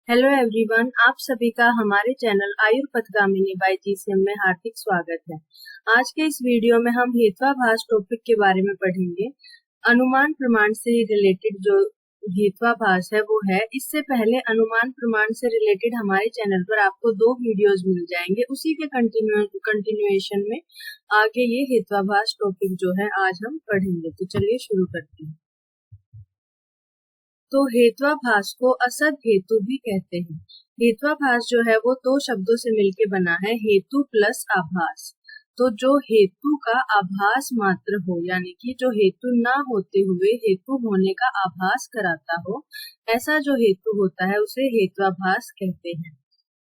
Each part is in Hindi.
हेलो एवरीवन, आप सभी का हमारे चैनल आयुर्पथगामिनी बाय जीसीएम में हार्दिक स्वागत है। आज के इस वीडियो में हम हेत्वाभास टॉपिक के बारे में पढ़ेंगे। अनुमान प्रमाण से रिलेटेड जो हेत्वाभास है वो है। इससे पहले अनुमान प्रमाण से रिलेटेड हमारे चैनल पर आपको 2 वीडियोज मिल जाएंगे। उसी के कंटिन्यूएशन में आगे ये हेत्वाभास टॉपिक जो है आज हम पढ़ेंगे। तो चलिए शुरू करते हैं। तो हेत्वाभास को असद हेतु भी कहते हैं। हेत्वाभास जो है वो 2 शब्दों से मिलकर बना है, हेतु प्लस आभास। तो जो हेतु का आभास मात्र हो, यानी कि जो हेतु ना होते हुए हेतु होने का आभास कराता हो, ऐसा जो हेतु होता है उसे हेत्वाभास कहते हैं।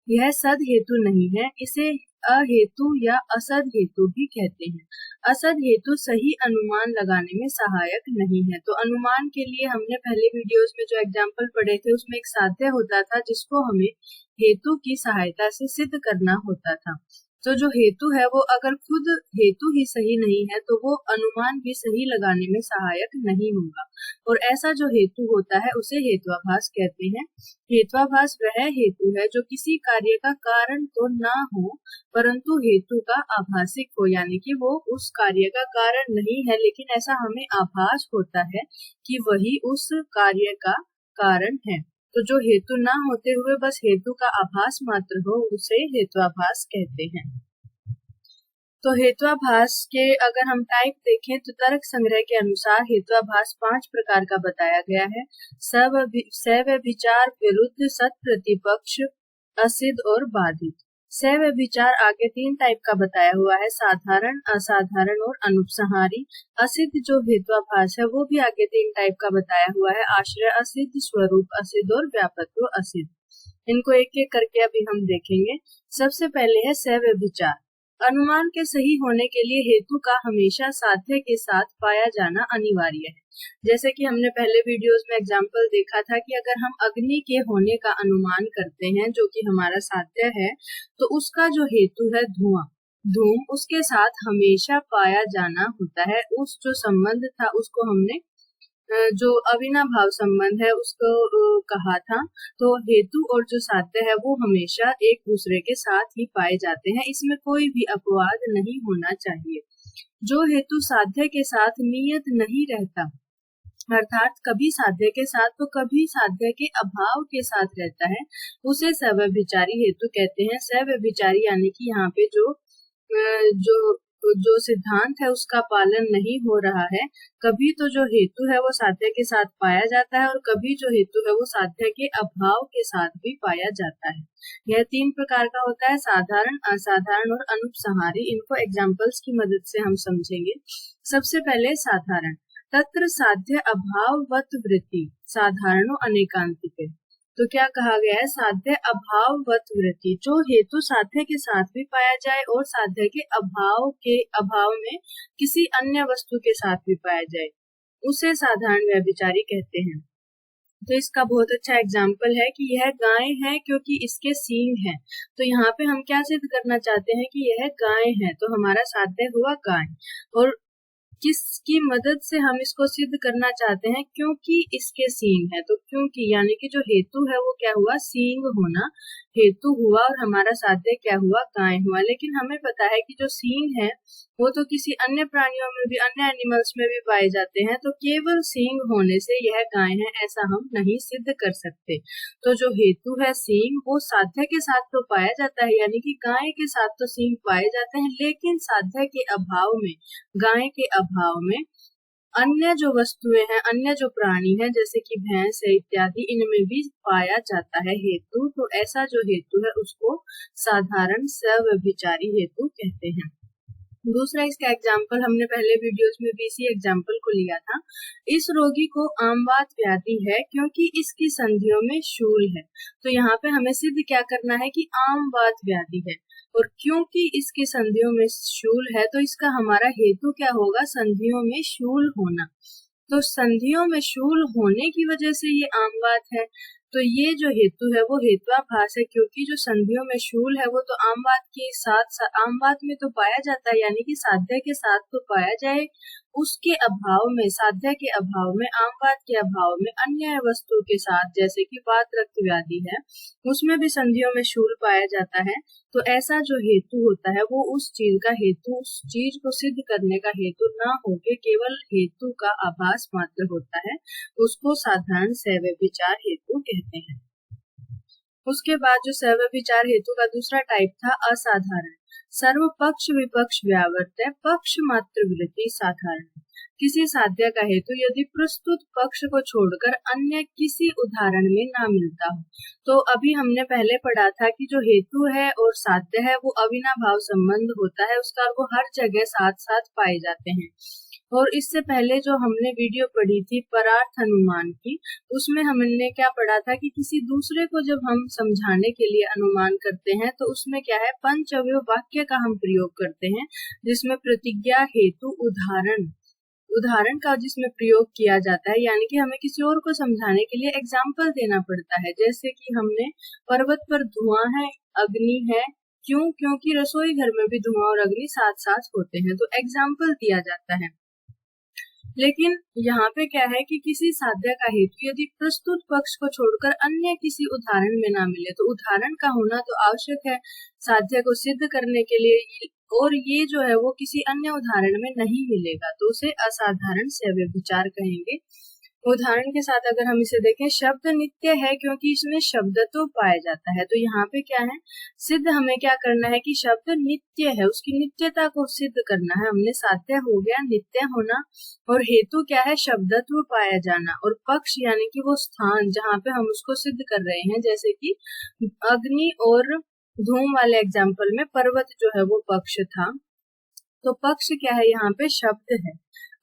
यह सद हेतु नहीं है, इसे अहेतु या असद हेतु भी कहते हैं। असद हेतु सही अनुमान लगाने में सहायक नहीं है। तो अनुमान के लिए हमने पहले वीडियोस में जो एग्जाम्पल पढ़े थे उसमें एक साध्य होता था जिसको हमें हेतु की सहायता से सिद्ध करना होता था। तो जो हेतु है वो अगर खुद हेतु ही सही नहीं है तो वो अनुमान भी सही लगाने में सहायक नहीं होगा, और ऐसा जो हेतु होता है उसे हेत्वाभास कहते हैं। हेत्वाभास वह हेतु है जो किसी कार्य का कारण तो ना हो परंतु हेतु का आभासिक हो, यानी कि वो उस कार्य का कारण नहीं है लेकिन ऐसा हमें आभास होता है कि वही उस कार्य का कारण है। तो जो हेतु ना होते हुए बस हेतु का आभास मात्र हो उसे हेत्वाभास कहते हैं। तो हेत्वाभास के अगर हम टाइप देखें तो तर्क संग्रह के अनुसार हेत्वाभास 5 प्रकार का बताया गया है। सव्यभिचार, विरुद्ध, सत प्रतिपक्ष, असिद्ध और बाधित। सव्यभिचार आगे 3 टाइप का बताया हुआ है, साधारण, असाधारण और अनुपसंहारी। असिद्ध जो हेत्वाभास है वो भी आगे 3 टाइप का बताया हुआ है, आश्रय असिद्ध, स्वरूप असिद्ध और व्यापत्व असिद्ध। इनको एक एक करके अभी हम देखेंगे। सबसे पहले है सव्यभिचार। अनुमान के सही होने के लिए हेतु का हमेशा साध्य के साथ पाया जाना अनिवार्य है। जैसे कि हमने पहले वीडियोस में एग्जाम्पल देखा था कि अगर हम अग्नि के होने का अनुमान करते हैं जो कि हमारा साध्य है, तो उसका जो हेतु है धूम, उसके साथ हमेशा पाया जाना होता है। उस जो संबंध था उसको हमने जो अविनाभाव संबंध है उसको कहा था। तो हेतु और जो साध्य है वो हमेशा एक दूसरे के साथ ही पाए जाते हैं, इसमें कोई भी अपवाद नहीं होना चाहिए। जो हेतु साध्य के साथ नियत नहीं रहता, अर्थात कभी साध्य के साथ तो कभी साध्य के अभाव के साथ रहता है, उसे सव्यभिचारी हेतु कहते हैं। सव्यभिचारी यानी कि यहाँ पे जो सिद्धांत है उसका पालन नहीं हो रहा है। कभी तो जो हेतु है वो साध्य के साथ पाया जाता है और कभी जो हेतु है वो साध्य के अभाव के साथ भी पाया जाता है। यह 3 प्रकार का होता है, साधारण, असाधारण और अनुपसंहारी। इनको एग्जाम्पल्स की मदद से हम समझेंगे। सबसे पहले साधारण। तत्र साध्य अभाववत वृत्ति, साधारणो अनेकांतिके। तो क्या कहा गया है, साध्य अभाववत वृत्ति, जो हेतु साध्य के साथ भी पाया जाए और साध्य के अभाव में किसी अन्य वस्तु के साथ भी पाया जाए, उसे साधारण व्यभिचारी कहते हैं। तो इसका बहुत अच्छा एग्जाम्पल है कि यह गाय है क्योंकि इसके सींग हैं। तो यहाँ पे हम क्या सिद्ध करना चाहते हैं कि यह गाय है, तो हमारा साध्य हुआ गाय। और किसकी मदद से हम इसको सिद्ध करना चाहते हैं, क्योंकि इसके सींग है। तो क्योंकि यानी कि जो हेतु है वो क्या हुआ, सींग होना हेतु हुआ और हमारा साध्य क्या हुआ, गाय हुआ। लेकिन हमें पता है कि जो सींग है वो तो किसी अन्य प्राणियों में भी, अन्य एनिमल्स में भी पाए जाते हैं, तो केवल सींग होने से यह गाय है ऐसा हम नहीं सिद्ध कर सकते। तो जो हेतु है सींग वो साध्य के साथ तो पाया जाता है, यानी कि गाय के साथ तो सींग पाए जाते हैं, लेकिन साध्य के अभाव में, गाय के अभाव में अन्य जो वस्तुएं हैं, अन्य जो प्राणी हैं जैसे कि भैंस है इत्यादि, इनमें भी पाया जाता है हेतु। तो ऐसा जो हेतु है उसको साधारण सव्यभिचारी हेतु कहते हैं। दूसरा इसका एग्जाम्पल हमने पहले वीडियोस में भी इसी एग्जाम्पल को लिया था। इस रोगी को आमवात व्याधि है क्योंकि इसकी संधियों में शूल है। तो यहाँ पे हमें सिद्ध क्या करना है कि आमवात व्याधि है, और क्योंकि इसकी संधियों में शूल है तो इसका हमारा हेतु क्या होगा, संधियों में शूल होना। तो संधियों में शूल होने की वजह से ये आमवात है। तो ये जो हेतु है वो हेत्वाभास है, क्योंकि जो संधियों में शूल है वो तो आमवात के साथ आमवात में तो पाया जाता है, यानी कि साध्य के साथ तो पाया जाए उसके अभाव में, साध्य के अभाव में, आमवाद के अभाव में अन्य वस्तु के साथ, जैसे कि वात रक्त व्याधि है, उसमें भी संधियों में शूल पाया जाता है, तो ऐसा जो हेतु होता है वो उस चीज का हेतु, उस चीज को सिद्ध करने का हेतु ना होके केवल हेतु का आभास मात्र होता है, उसको साधारण सव्यभिचार हेतु कहते हैं। उसके बाद जो सव्यभिचार हेतु का दूसरा टाइप था असाधारण। सर्व पक्ष विपक्ष व्यावर्त्य पक्ष मात्र वृत्ति साधारण। किसी साध्य का हेतु यदि प्रस्तुत पक्ष को छोड़कर अन्य किसी उदाहरण में ना मिलता हो, तो अभी हमने पहले पढ़ा था कि जो हेतु है और साध्य है वो अविनाभाव संबंध होता है उसका, और वो हर जगह साथ साथ पाए जाते हैं। और इससे पहले जो हमने वीडियो पढ़ी थी परार्थ अनुमान की, उसमें हमने क्या पढ़ा था कि किसी दूसरे को जब हम समझाने के लिए अनुमान करते हैं तो उसमें क्या है, पंचअवयव वाक्य का हम प्रयोग करते हैं, जिसमें प्रतिज्ञा, हेतु, उदाहरण का जिसमें प्रयोग किया जाता है, यानी कि हमें किसी और को समझाने के लिए एग्जाम्पल देना पड़ता है। जैसे कि हमने पर्वत पर धुआं है, अग्नि है, क्यों? क्योंकि रसोई घर में भी धुआं और अग्नि साथ साथ होते हैं, तो एग्जाम्पल दिया जाता है। लेकिन यहाँ पे क्या है कि किसी साध्य का हेतु यदि प्रस्तुत पक्ष को छोड़कर अन्य किसी उदाहरण में ना मिले, तो उदाहरण का होना तो आवश्यक है साध्य को सिद्ध करने के लिए, और ये जो है वो किसी अन्य उदाहरण में नहीं मिलेगा, तो उसे असाधारण सव्यभिचार कहेंगे। उदाहरण के साथ अगर हम इसे देखें, शब्द नित्य है क्योंकि इसमें शब्दत्व पाया जाता है, तो यहाँ पे क्या है, सिद्ध हमें क्या करना है कि शब्द नित्य है, उसकी नित्यता को सिद्ध करना है। हमने साध्य हो गया नित्य होना, और हेतु क्या है, शब्दत्व पाया जाना, और पक्ष यानी कि वो स्थान जहाँ पे हम उसको सिद्ध कर रहे हैं, जैसे कि अग्नि और धूम वाले एग्जाम्पल में पर्वत जो है वो पक्ष था, तो पक्ष क्या है, यहाँ पे शब्द है।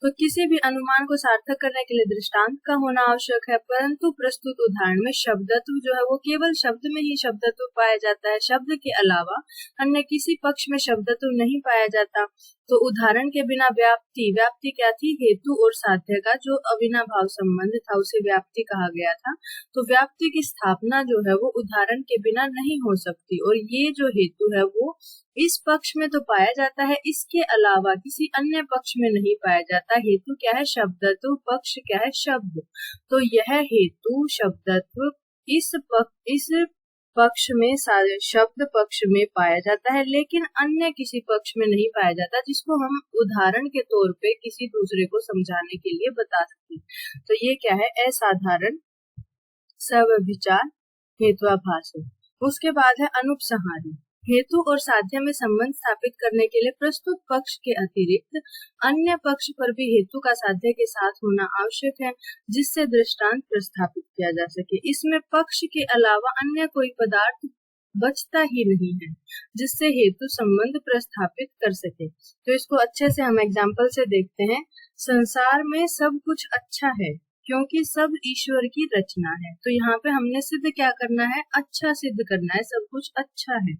तो किसी भी अनुमान को सार्थक करने के लिए दृष्टांत का होना आवश्यक है, परंतु प्रस्तुत उदाहरण में शब्दत्व जो है वो केवल शब्द में ही शब्दत्व पाया जाता है, शब्द के अलावा अन्य किसी पक्ष में शब्दत्व नहीं पाया जाता। तो उदाहरण के बिना व्याप्ति क्या थी, हेतु और साध्य का जो अविनाभाव संबंध था उसे व्याप्ति कहा गया था। तो व्याप्ति की स्थापना जो है वो उदाहरण के बिना नहीं हो सकती, और ये जो हेतु है वो इस पक्ष में तो पाया जाता है, इसके अलावा किसी अन्य पक्ष में नहीं पाया जाता। हेतु क्या है, शब्दत्व, पक्ष क्या है, शब्द। तो यह हेतु शब्दत्व इस पक्ष में, शब्द पक्ष में पाया जाता है, लेकिन अन्य किसी पक्ष में नहीं पाया जाता, जिसको हम उदाहरण के तौर पे किसी दूसरे को समझाने के लिए बता सकते हैं। तो ये क्या है, असाधारण सव्यभिचार हेत्वाभास है। उसके बाद है अनुपसंहारी। हेतु और साध्य में संबंध स्थापित करने के लिए प्रस्तुत पक्ष के अतिरिक्त अन्य पक्ष पर भी हेतु का साध्य के साथ होना आवश्यक है, जिससे दृष्टांत प्रस्थापित किया जा सके। इसमें पक्ष के अलावा अन्य कोई पदार्थ बचता ही नहीं है जिससे हेतु संबंध प्रस्थापित कर सके। तो इसको अच्छे से हम एग्जाम्पल से देखते हैं। संसार में सब कुछ अच्छा है क्योंकि सब ईश्वर की रचना है। तो यहाँ पे हमने सिद्ध क्या करना है, अच्छा सिद्ध करना है, सब कुछ अच्छा है।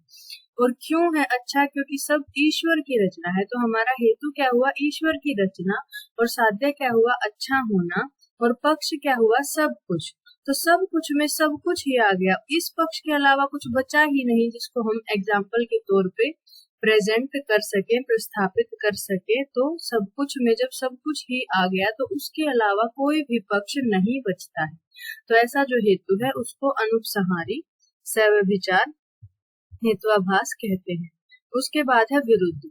और क्यों है अच्छा, क्योंकि सब ईश्वर की रचना है। तो हमारा हेतु क्या हुआ, ईश्वर की रचना, और साध्य क्या हुआ, अच्छा होना, और पक्ष क्या हुआ, सब कुछ। तो सब कुछ में सब कुछ ही आ गया, इस पक्ष के अलावा कुछ बचा ही नहीं जिसको हम एग्जाम्पल के तौर पे प्रेजेंट कर सके, प्रस्थापित कर सके। तो सब कुछ में जब सब कुछ ही आ गया तो उसके अलावा कोई भी पक्ष नहीं बचता है। तो ऐसा जो हेतु है उसको अनुपसंहारी सव्यभिचार हेत्वाभास कहते हैं। उसके बाद है विरुद्ध।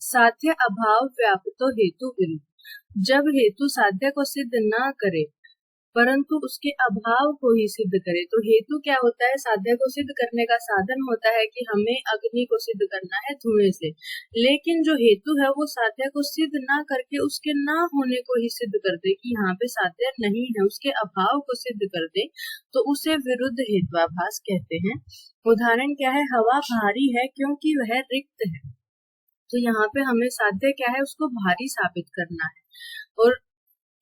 साध्य अभाव व्याप्तो हेतु विरुद्ध। जब हेतु साध्य को सिद्ध न करे परंतु उसके अभाव को ही सिद्ध करे, तो हेतु क्या होता है, साध्य को सिद्ध करने का साधन होता है कि हमें अग्नि को सिद्ध करना है धुएं से, लेकिन जो हेतु है वो साध्य को सिद्ध ना करके उसके ना होने को ही सिद्ध कर दे कि यहाँ पे साध्य नहीं है, उसके अभाव को सिद्ध कर दे, तो उसे विरुद्ध हेत्वाभास कहते हैं। उदाहरण क्या है, हवा भारी है क्योंकि वह रिक्त है। तो यहाँ पे हमें साध्य क्या है, उसको भारी साबित करना है, और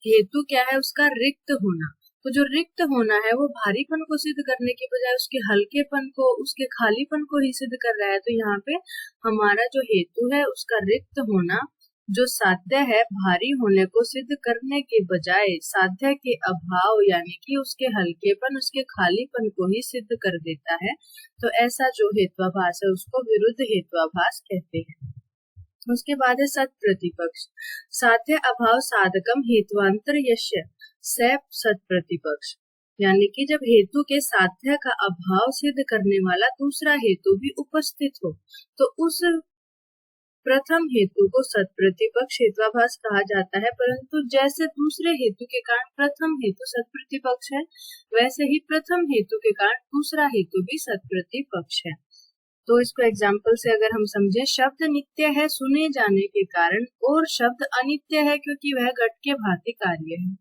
हेतु क्या है, उसका रिक्त होना। तो जो रिक्त होना है वो भारीपन को सिद्ध करने के बजाय उसके हल्केपन को, उसके खालीपन को ही सिद्ध कर रहा है। तो यहाँ पे हमारा जो हेतु है उसका रिक्त होना, जो साध्य है भारी होने को सिद्ध करने के बजाय साध्य के अभाव यानी कि उसके हल्केपन, उसके खालीपन को ही सिद्ध कर देता है। तो ऐसा जो हेत्वाभास है उसको विरुद्ध हेत्वाभास कहते हैं। उसके बाद है सत प्रतिपक्ष। साध्य अभाव साधकम हेत्वांतर यस्य सैप सत प्रतिपक्ष, यानी कि जब हेतु के साध्य का अभाव सिद्ध करने वाला दूसरा हेतु भी उपस्थित हो तो उस प्रथम हेतु को सत प्रतिपक्ष हेत्वाभास कहा जाता है। परंतु जैसे दूसरे हेतु के कारण प्रथम हेतु सत प्रतिपक्ष है, वैसे ही प्रथम हेतु के कारण दूसरा हेतु भी सत प्रतिपक्ष है। तो इसको एग्जाम्पल से अगर हम समझें, शब्द नित्य है सुने जाने के कारण और शब्द अनित्य है क्योंकि वह घट के भांति कार्य है।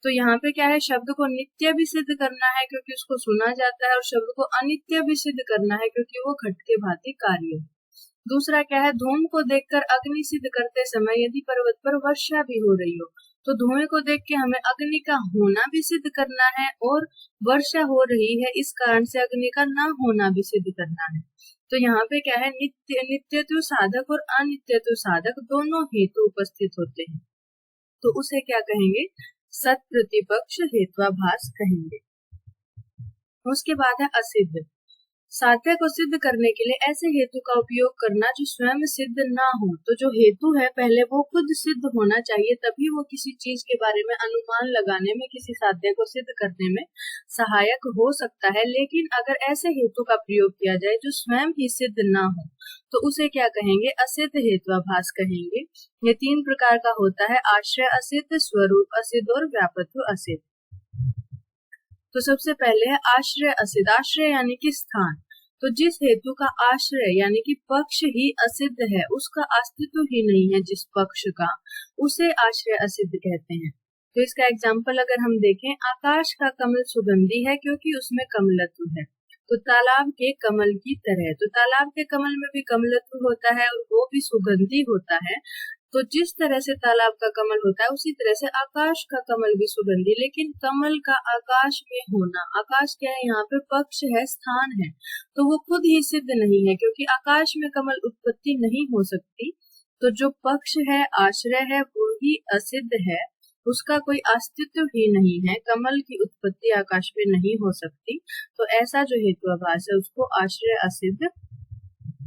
तो यहाँ पे क्या है, शब्द को नित्य भी सिद्ध करना है क्योंकि उसको सुना जाता है, और शब्द को अनित्य भी सिद्ध करना है क्योंकि वो घट के भांति कार्य है। दूसरा क्या है, धूम को देखकर अग्नि सिद्ध करते समय यदि पर्वत पर वर्षा भी हो रही हो तो धुएं को देख के हमें अग्नि का होना भी सिद्ध करना है, और वर्षा हो रही है इस कारण से अग्नि का ना होना भी सिद्ध करना है। तो यहाँ पे क्या है, नित्यत्व साधक और अनित्यत्व साधक दोनों हेतु उपस्थित होते हैं, तो उसे क्या कहेंगे, सत प्रतिपक्ष हेत्वाभास कहेंगे। उसके बाद है असिद्ध। साध्य को सिद्ध करने के लिए ऐसे हेतु का उपयोग करना जो स्वयं सिद्ध ना हो। तो जो हेतु है पहले वो खुद सिद्ध होना चाहिए, तभी वो किसी चीज के बारे में अनुमान लगाने में, किसी साध्य को सिद्ध करने में सहायक हो सकता है। लेकिन अगर ऐसे हेतु का प्रयोग किया जाए जो स्वयं ही सिद्ध ना हो तो उसे क्या कहेंगे, असिद्ध हेत्वाभास कहेंगे। ये तीन प्रकार का होता है, आश्रय असिद्ध, स्वरूप असिद्ध और व्यापत्व असिद्ध। तो सबसे पहले है आश्रय असिद्ध। आश्रय यानी कि स्थान। तो जिस हेतु का आश्रय यानी कि पक्ष ही असिद्ध है, उसका अस्तित्व ही नहीं है जिस पक्ष का, उसे आश्रय असिद्ध कहते हैं। तो इसका एग्जाम्पल अगर हम देखें, आकाश का कमल सुगंधी है क्योंकि उसमें कमलत्व है, तो तालाब के कमल की तरह। तो तालाब के कमल में भी कमलत्व होता है और वो भी सुगंधी होता है। तो जिस तरह से तालाब का कमल होता है उसी तरह से आकाश का कमल भी सुगंधी। लेकिन कमल का आकाश में होना, आकाश क्या है, यहाँ पे पक्ष है, स्थान है, तो वो खुद ही सिद्ध नहीं है क्योंकि आकाश में कमल उत्पत्ति नहीं हो सकती। तो जो पक्ष है, आश्रय है, वो ही असिद्ध है, उसका कोई अस्तित्व ही नहीं है, कमल की उत्पत्ति आकाश में नहीं हो सकती। तो ऐसा जो हेत्वाभास है उसको आश्रय असिद्ध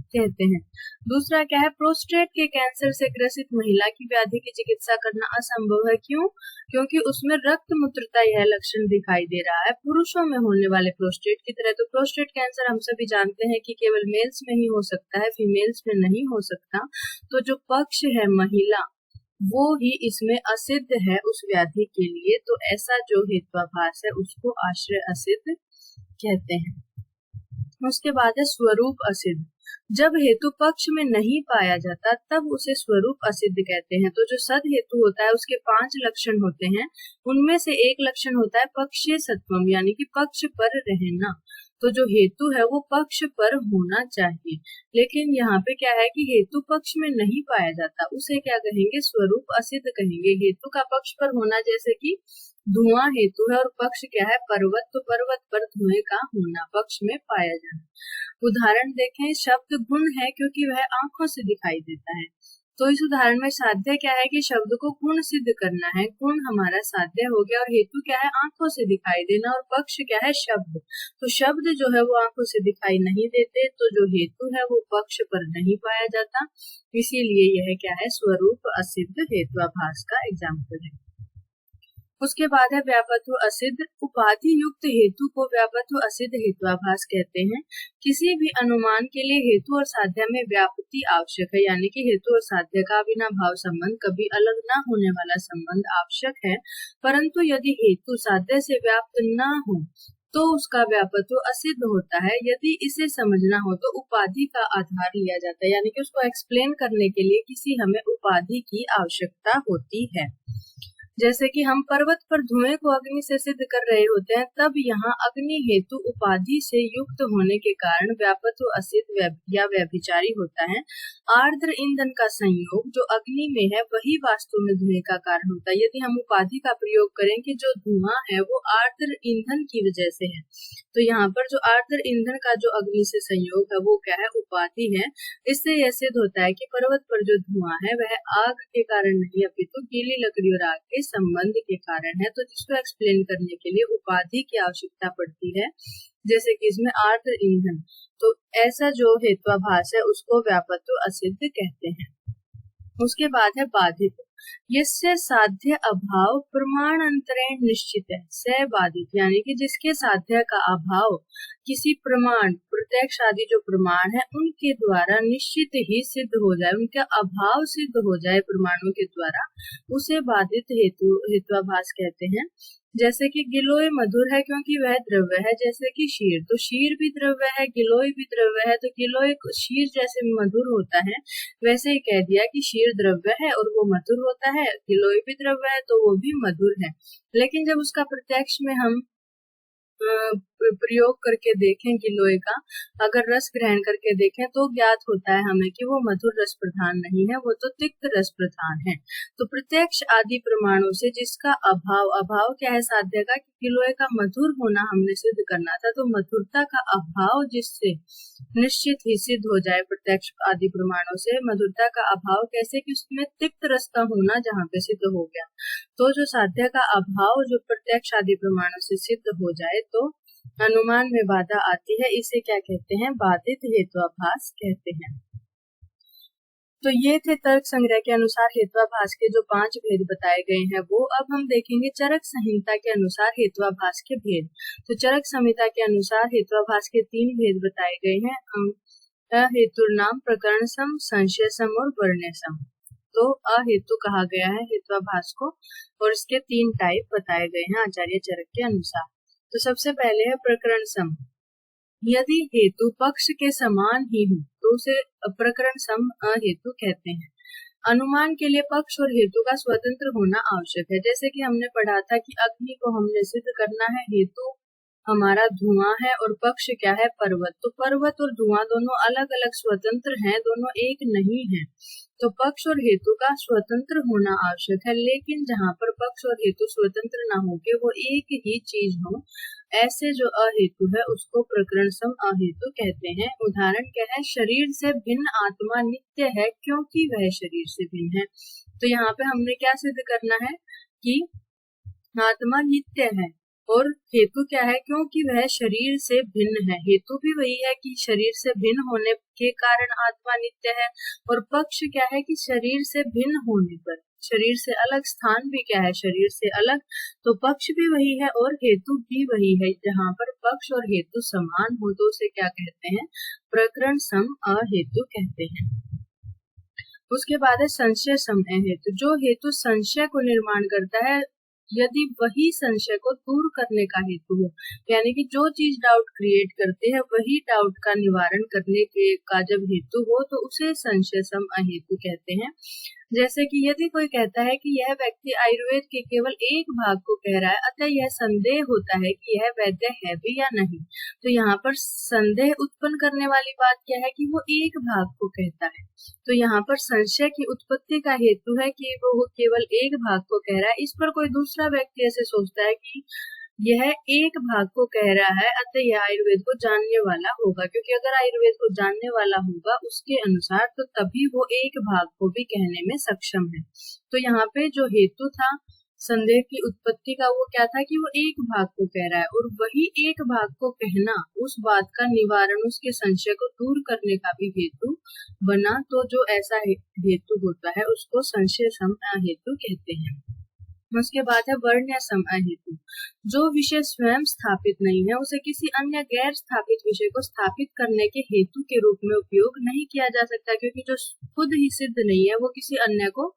कहते हैं। दूसरा क्या है, प्रोस्टेट के कैंसर से ग्रसित महिला की व्याधि की चिकित्सा करना असंभव है। क्यों? क्योंकि उसमें रक्त मूत्रता यह लक्षण दिखाई दे रहा है पुरुषों में होने वाले प्रोस्टेट की तरह। तो प्रोस्टेट कैंसर हम सभी जानते हैं कि केवल मेल्स में ही हो सकता है, फीमेल्स में नहीं हो सकता। तो जो पक्ष है महिला, वो ही इसमें असिद्ध है उस व्याधि के लिए। तो ऐसा जो हेत्वाभास है उसको आश्रय असिद्ध कहते हैं। उसके बाद है स्वरूप असिद्ध। जब हेतु पक्ष में नहीं पाया जाता तब उसे स्वरूप असिद्ध कहते हैं। तो जो सद हेतु होता है उसके 5 लक्षण होते हैं, उनमें से एक लक्षण होता है पक्षीय सत्वम, यानी कि पक्ष पर रहना। तो जो हेतु है वो पक्ष पर होना चाहिए, लेकिन यहाँ पे क्या है कि हेतु पक्ष में नहीं पाया जाता, उसे क्या कहेंगे, स्वरूप असिद्ध कहेंगे। हेतु का पक्ष पर होना, जैसे कि धुआं हेतु है और पक्ष क्या है, पर्वत, तो पर्वत पर धुएं का होना, पक्ष में पाया जाना। उदाहरण देखें, शब्द गुण है क्योंकि वह आंखों से दिखाई देता है। तो इस उदाहरण में साध्य क्या है कि शब्द को गुण सिद्ध करना है, गुण हमारा साध्य हो गया, और हेतु क्या है, आंखों से दिखाई देना, और पक्ष क्या है, शब्द। तो शब्द जो है वो आंखों से दिखाई नहीं देते, तो जो हेतु है वो पक्ष पर नहीं पाया जाता, इसीलिए यह क्या है, स्वरूप असिद्ध हेत्वाभास का एग्जाम्पल है। उसके बाद है व्यापत्व असिद्ध। उपाधि युक्त हेतु को व्यापत्व असिद्ध हेत्वाभास कहते हैं। किसी भी अनुमान के लिए हेतु और साध्य में व्याप्ति आवश्यक है, यानी कि हेतु और साध्य का बिना भाव संबंध, कभी अलग ना होने वाला संबंध आवश्यक है। परंतु यदि हेतु साध्य से व्याप्त न हो तो उसका व्यापत्व असिद्ध होता है। यदि इसे समझना हो तो उपाधि का आधार लिया जाता है, यानी कि उसको एक्सप्लेन करने के लिए किसी हमें उपाधि की आवश्यकता होती है। जैसे कि हम पर्वत पर धुएं को अग्नि से सिद्ध कर रहे होते हैं, तब यहाँ अग्नि हेतु उपाधि से युक्त होने के कारण व्यापत्व असिद्ध या व्यभिचारी होता है। आर्द्र ईंधन का संयोग जो अग्नि में है वही वास्तव में धुएं का कारण होता है। यदि हम उपाधि का प्रयोग करें कि जो धुआं है वो आर्द्र ईंधन की वजह से है, तो यहाँ पर जो आर्द्र ईंधन का जो अग्नि से संयोग है वो क्या है, उपाधि है। इससे यह सिद्ध होता है कि पर्वत पर जो धुआं है वह आग के कारण नहीं अपितु गीली लकड़ी और आग के संबंध के कारण है। तो जिसको एक्सप्लेन करने के लिए उपाधि की आवश्यकता पड़ती है, जैसे कि इसमें आर्द्र ईंधन। तो ऐसा जो हेत्वाभास है उसको व्यापत्व असिद्ध कहते हैं। उसके बाद है बाधित, यस्य साध्य अभाव प्रमाण अंतरेण निश्चित है। स बाधित यानी कि जिसके साध्य का अभाव किसी प्रमाण, प्रत्यक्ष आदि जो प्रमाण है उनके द्वारा निश्चित ही सिद्ध हो जाए, उनका अभाव सिद्ध हो जाए प्रमाणों के द्वारा, उसे बाधित हेत्वाभास कहते हैं। जैसे कि गिलोय मधुर है क्योंकि वह द्रव्य है, जैसे कि शीर, तो शीर भी द्रव्य है, गिलोय भी द्रव्य है, तो गिलोय शीर जैसे मधुर होता है वैसे ही कह दिया कि शीर द्रव्य है और वो मधुर होता है, गिलोय भी द्रव्य है तो वो भी मधुर है। लेकिन जब उसका प्रत्यक्ष में हम प्रयोग करके देखें गिलोय का, अगर रस ग्रहण करके देखें तो ज्ञात होता है हमें कि वो मधुर रस प्रधान नहीं है, वो तो तिक्त रस प्रधान है। तो प्रत्यक्ष आदि प्रमाणों से जिसका अभाव क्या है साध्य का, कि गिलोय का मधुर होना हमने सिद्ध करना था, तो मधुरता का अभाव जिससे निश्चित ही सिद्ध हो जाए प्रत्यक्ष आदि प्रमाणों से, मधुरता का अभाव कैसे, कि उसमें तिक्त रस का होना जहाँ पे सिद्ध हो गया। तो जो साध्य का अभाव जो प्रत्यक्ष आदि प्रमाणों से सिद्ध हो जाए तो अनुमान में बाधा आती है, इसे क्या कहते हैं, बाधित हेत्वाभास कहते हैं। तो ये थे तर्क संग्रह के अनुसार हेत्वाभास के जो 5 भेद बताए गए हैं वो। अब हम देखेंगे चरक संहिता के अनुसार हेत्वाभास के भेद। तो चरक संहिता के अनुसार हेत्वाभास के 3 भेद बताए गए हैं, हेतुर्नाम, प्रकरण सम, संशय सम और वर्ण्य सम। तो अहेतु कहा गया है हेत्वाभास को और इसके 3 टाइप बताए गए हैं आचार्य चरक के अनुसार। तो सबसे पहले है प्रकरण सम, यदि हेतु पक्ष के समान ही हो तो उसे प्रकरण सम अहेतु कहते हैं। अनुमान के लिए पक्ष और हेतु का स्वतंत्र होना आवश्यक है। जैसे कि हमने पढ़ा था कि अग्नि को हमने सिद्ध करना है, हेतु हमारा धुआं है और पक्ष क्या है, पर्वत। तो पर्वत और धुआं दोनों अलग अलग स्वतंत्र हैं, दोनों एक नहीं है। तो पक्ष और हेतु का स्वतंत्र होना आवश्यक है, लेकिन जहाँ पर पक्ष और हेतु स्वतंत्र न होके वो एक ही चीज हो, ऐसे जो अहेतु है उसको प्रकरण सम अहेतु कहते हैं। उदाहरण क्या है, शरीर से भिन्न आत्मा नित्य है क्योंकि वह शरीर से भिन्न है। तो यहाँ पे हमने क्या सिद्ध करना है कि आत्मा नित्य है, और हेतु क्या है, क्योंकि वह शरीर से भिन्न है। हेतु भी वही है कि शरीर से भिन्न होने के कारण आत्मा नित्य है, और पक्ष क्या है कि शरीर से भिन्न होने पर, शरीर से अलग स्थान भी क्या है, शरीर से अलग, तो पक्ष भी वही है और हेतु भी वही है। जहाँ पर पक्ष और हेतु समान हो तो उसे क्या कहते हैं, प्रकरण सम अहेतु कहते हैं। उसके बाद है संशय सम अहेतु, जो हेतु संशय को निर्माण करता है यदि वही संशय को दूर करने का हेतु हो, यानी कि जो चीज डाउट क्रिएट करते हैं वही डाउट का निवारण करने के का जब हेतु हो तो उसे संशय सम अहेतु कहते हैं। जैसे कि यदि कोई कहता है कि यह व्यक्ति आयुर्वेद के केवल एक भाग को कह रहा है, अतः यह संदेह होता है कि यह वैद्य है भी या नहीं। तो यहाँ पर संदेह उत्पन्न करने वाली बात क्या है कि वो एक भाग को कहता है। तो यहाँ पर संशय की उत्पत्ति का हेतु है कि वो केवल एक भाग को कह रहा है। इस पर कोई दूसरा व्यक्ति ऐसे सोचता है कि यह एक भाग को कह रहा है, अतः यह आयुर्वेद को जानने वाला होगा, क्योंकि अगर आयुर्वेद को जानने वाला होगा उसके अनुसार तो तभी वो एक भाग को भी कहने में सक्षम है। तो यहाँ पे जो हेतु था संदेह की उत्पत्ति का वो क्या था कि वो एक भाग को कह रहा है, और वही एक भाग को कहना उस बात का निवारण, उसके संशय को दूर करने का भी हेतु बना। तो जो ऐसा हेतु होता है उसको संशय सम अहेतु कहते हैं। उसके बाद है वर्ण्य सम अहेतु, जो विषय स्वयं स्थापित नहीं है उसे किसी अन्य गैर स्थापित विषय को स्थापित करने के हेतु के रूप में उपयोग नहीं किया जा सकता, क्योंकि जो खुद ही सिद्ध नहीं है वो किसी अन्य को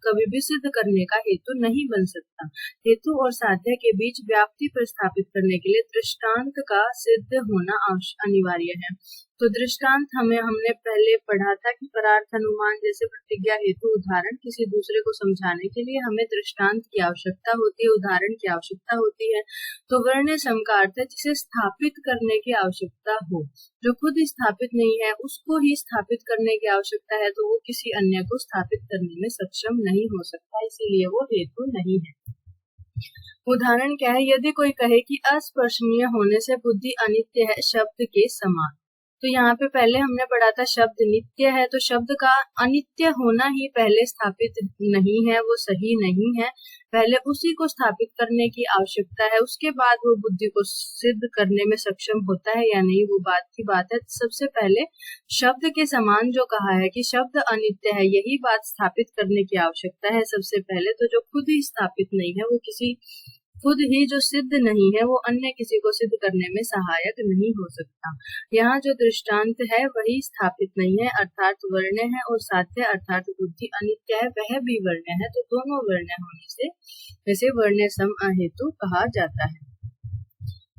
कभी भी सिद्ध करने का हेतु नहीं बन सकता। हेतु और साध्य के बीच व्याप्ति प्रस्थापित करने के लिए दृष्टांत का सिद्ध होना अनिवार्य है। तो दृष्टांत हमने पहले पढ़ा था कि परार्थ अनुमान जैसे प्रतिज्ञा हेतु उदाहरण किसी दूसरे को समझाने के लिए हमें दृष्टांत की आवश्यकता होती है, उदाहरण की आवश्यकता होती है। तो वर्ण्य सम का अर्थ है जिसे स्थापित करने की आवश्यकता हो, जो खुद स्थापित नहीं है उसको ही स्थापित करने की आवश्यकता है, तो वो किसी अन्य को स्थापित करने में सक्षम नहीं हो सकता, इसीलिए वो हेतु नहीं है। उदाहरण क्या है, यदि कोई कहे कि अस्पर्शनीय होने से बुद्धि अनित्य है शब्द के समान, तो यहाँ पे पहले हमने पढ़ा था शब्द नित्य है, तो शब्द का अनित्य होना ही पहले स्थापित नहीं है, वो सही नहीं है। पहले उसी को स्थापित करने की आवश्यकता है, उसके बाद वो बुद्धि को सिद्ध करने में सक्षम होता है या नहीं, वो बात की बात है। सबसे पहले शब्द के समान जो कहा है कि शब्द अनित्य है, यही बात स्थापित करने की आवश्यकता है सबसे पहले। तो जो खुद ही स्थापित नहीं है, वो खुद ही जो सिद्ध नहीं है, वो अन्य किसी को सिद्ध करने में सहायक नहीं हो सकता। यहाँ जो दृष्टांत है वही स्थापित नहीं है, अर्थात वर्ण है, और साध्य अर्थात बुद्धि अनित्य है, वह भी वर्ण है। तो दोनों वर्ण होने से वैसे वर्ण सम अहेतु कहा जाता है।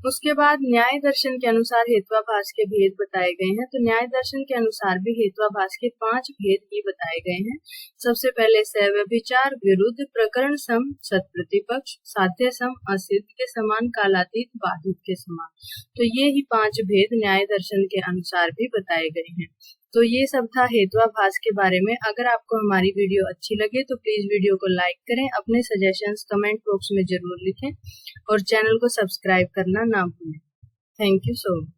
उसके बाद न्याय दर्शन के अनुसार हेत्वाभास के भेद बताए गए हैं। तो न्याय दर्शन के अनुसार भी हेत्वाभास के 5 भेद ही बताए गए हैं। सबसे पहले सव्यभिचार, विरुद्ध, प्रकरण सम, सत्प्रतिपक्ष, साध्य सम, असिद्ध के समान, कालातीत, बाधित के समान। तो ये ही 5 भेद न्याय दर्शन के अनुसार भी बताए गए हैं। तो ये सब था हेत्वाभास के बारे में। अगर आपको हमारी वीडियो अच्छी लगे तो प्लीज वीडियो को लाइक करें, अपने सजेशंस कमेंट बॉक्स में जरूर लिखें और चैनल को सब्सक्राइब करना ना भूलें। Thank you so much.